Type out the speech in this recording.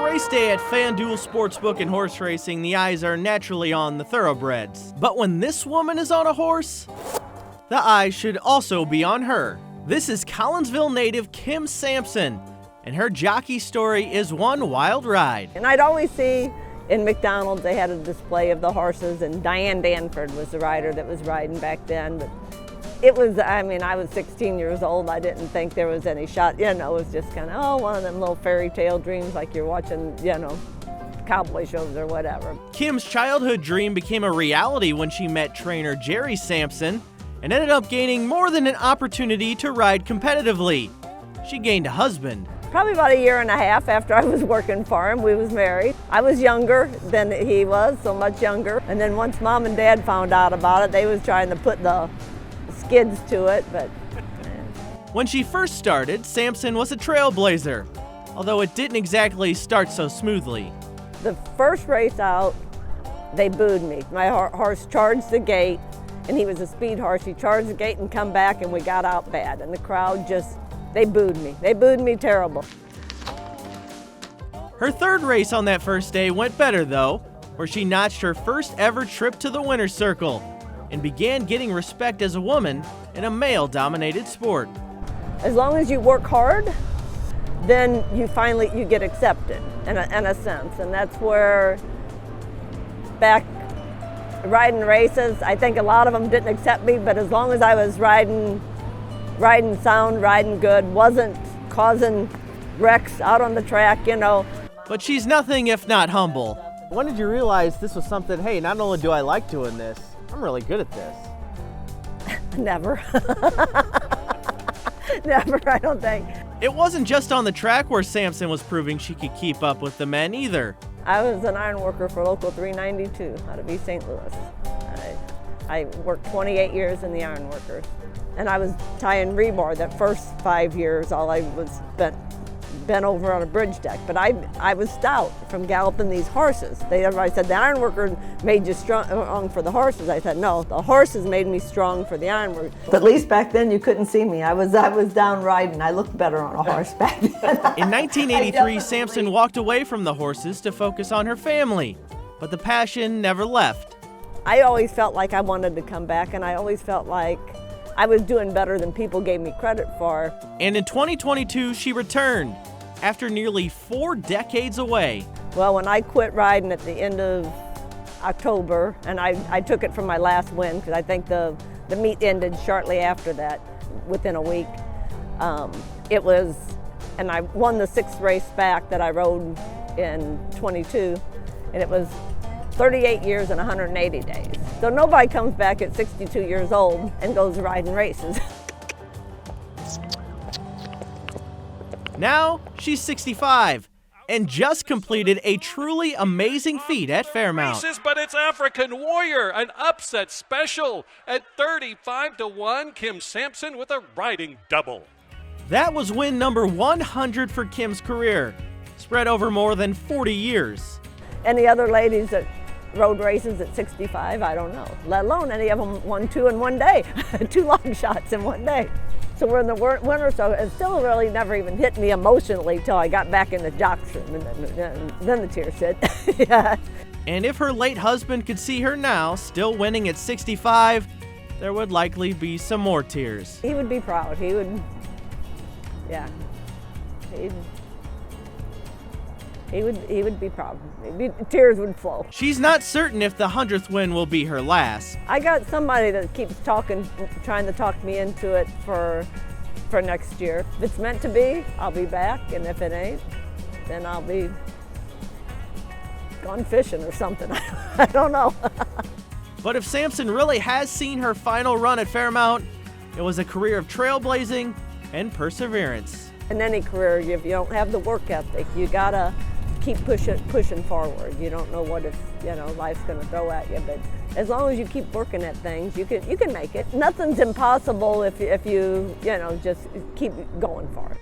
race day at FanDuel Sportsbook and horse racing, the eyes are naturally on the thoroughbreds. But when this woman is on a horse, the eyes should also be on her. This is Collinsville native Kim Sampson, and her jockey story is one wild ride. And I'd always see in McDonald's, they had a display of the horses, and Diane Danford was the rider that was riding back then. But it was, I was 16 years old. I didn't think there was any shot, it was just kind of, one of them little fairy tale dreams like you're watching, cowboy shows or whatever. Kim's childhood dream became a reality when she met trainer Jerry Sampson and ended up gaining more than an opportunity to ride competitively. She gained a husband. Probably about a year and a half after I was working for him, we was married. I was younger than he was, so much younger. And then once Mom and Dad found out about it, they was trying to put the skids to it, but. When she first started, Sampson was a trailblazer, although it didn't exactly start so smoothly. The first race out, they booed me. My horse charged the gate, and he was a speed horse. He charged the gate and come back, and we got out bad. And the crowd they booed me. They booed me terrible. Her third race on that first day went better though, where she notched her first ever trip to the winner's circle and began getting respect as a woman in a male-dominated sport. As long as you work hard, then you get accepted in a sense. And that's where back riding races, I think a lot of them didn't accept me, but as long as I was riding sound, riding good, wasn't causing wrecks out on the track, But she's nothing if not humble. When did you realize this was something, hey, not only do I like doing this, I'm really good at this? Never. Never, I don't think. It wasn't just on the track where Sampson was proving she could keep up with the men either. I was an iron worker for Local 392 out of East St. Louis. I worked 28 years in the iron workers. And I was tying rebar that first 5 years. All I was bent over on a bridge deck. But I was stout from galloping these horses. Everybody said the iron worker made you strong for the horses. I said no, the horses made me strong for the iron worker. But at least back then you couldn't see me. I was down riding. I looked better on a horse back then. In 1983, Sampson walked away from the horses to focus on her family, but the passion never left. I always felt like I wanted to come back, and I always felt like I was doing better than people gave me credit for. And in 2022, she returned after nearly 4 decades away. Well, when I quit riding at the end of October, and I took it from my last win, because I think the meet ended shortly after that, within a week. And I won the 6th race back that I rode in 22, and it was 38 years and 180 days. So nobody comes back at 62 years old and goes riding races. Now she's 65 and just completed a truly amazing feat at Fairmount. But it's African Warrior, an upset special at 35-1. Kim Sampson with a riding double. That was win number 100 for Kim's career, spread over more than 40 years. Any other ladies that rode races at 65, I don't know, let alone any of them won 2 in one day, 2 long shots in one day. So we're in the winter, so it still really never even hit me emotionally till I got back in the jock's room, and then the tears hit. Yeah. And if her late husband could see her now, still winning at 65, there would likely be some more tears. He would be proud. He would, yeah. He would be proud. Tears would flow. She's not certain if the 100th win will be her last. I got somebody that keeps trying to talk me into it for next year. If it's meant to be, I'll be back, and if it ain't, then I'll be gone fishing or something. I don't know. But if Sampson really has seen her final run at Fairmount, it was a career of trailblazing and perseverance. In any career, if you don't have the work ethic, you gotta keep pushing forward. You don't know what life's going to throw at you, but as long as you keep working at things, you can make it. Nothing's impossible if you just keep going for it.